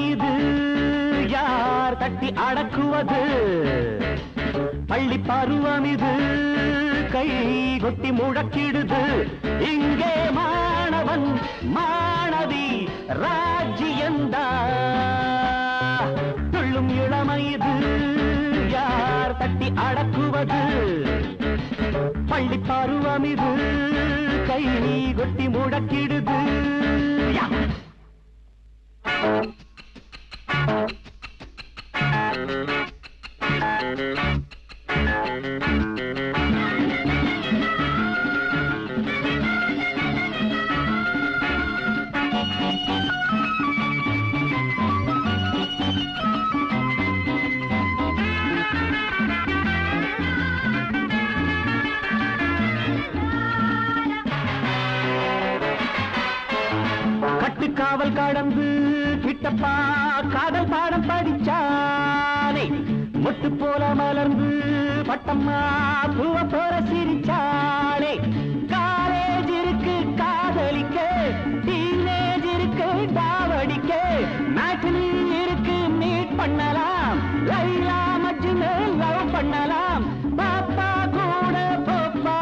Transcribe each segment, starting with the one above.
இது யார் தட்டி அடக்குவது பள்ளி பருவம் இது கை கொட்டி முழக்கிடுது இங்கே மாணவன் மாணவி ராஜ்யந்தா துள்ளும் இளமை இது யார் தட்டி அடக்குவது பள்ளி பருவம் இது கை கொட்டி முழக்கிடுது காவல் கடந்து கிட்டப்பா காதல் பாடம் படிச்சானே முட்டு போல மலர்ந்து பட்டம்மா பூவ போல சிரிச்சானே காலேஜ் இருக்கு காதலிக்க டீனேஜ் இருக்கு டாவடிக்க மேட்னி இருக்கு மீட் பண்ணலாம் லைலா மஜ்னு லவ் பண்ணலாம் பாப்பா கூட போப்பா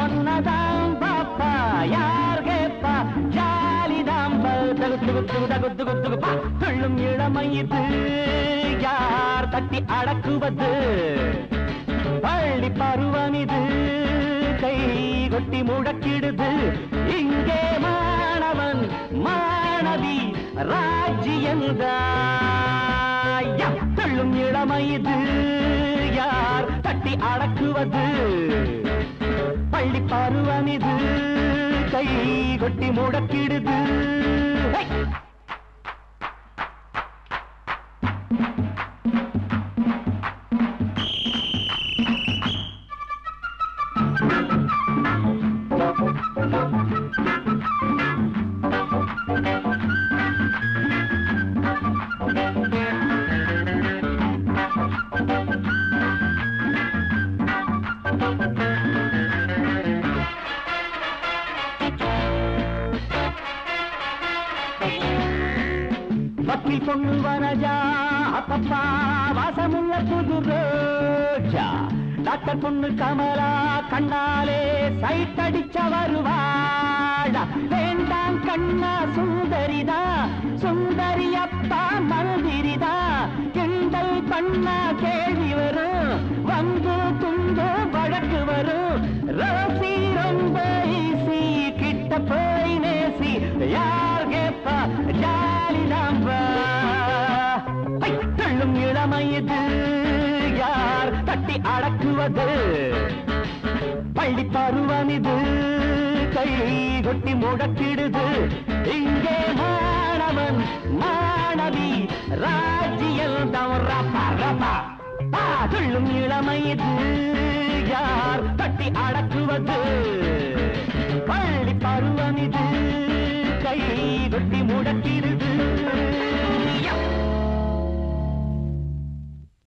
ஒன்னதான் பாப்பா யார் கேப்பா துள்ளும் இளமை இது யார் தட்டி அடக்குவது பள்ளி பருவம் இது கை கொட்டி முழக்கிடுது இங்கே மாணவன் மாணவி ராஜ்யந்தா துள்ளும் இளமை இது யார் தட்டி அடக்குவது பள்ளி பருவம் இது கை கொட்டி முடக்கிடுது வக்கீல் பொண்ணு வனஜா அப்பப்பா வாசமுள்ள புது ரோஜா டாக்டர் பொண்ணு கமலா கண்ணாலே சைட் அடிச்ச வருவாடா வேண்டாம் கண்ணா சுந்தரிதா சுந்தரி அப்பா மந்திரிதா கிண்டல் பண்ணா கேள்வி வரும் வந்து துண்டு வழக்கு வரும் ரோசி ரொம்ப ஈசி கிட்ட போய் நேசி யார் கேப்பா ஜாலி துள்ளும் இளமை இது யார் தட்டி அடக்குவது பள்ளி பருவம் இது கை கொட்டி முடக்கிடுது இங்கே மாணவன் மாணவி ராஜ்யந்தம் ரப்பா ரப்பா துள்ளும் இளமை இது யார் தட்டி அடக்குவது பள்ளி பருவம் இது கை கொட்டி முடக்கிடுது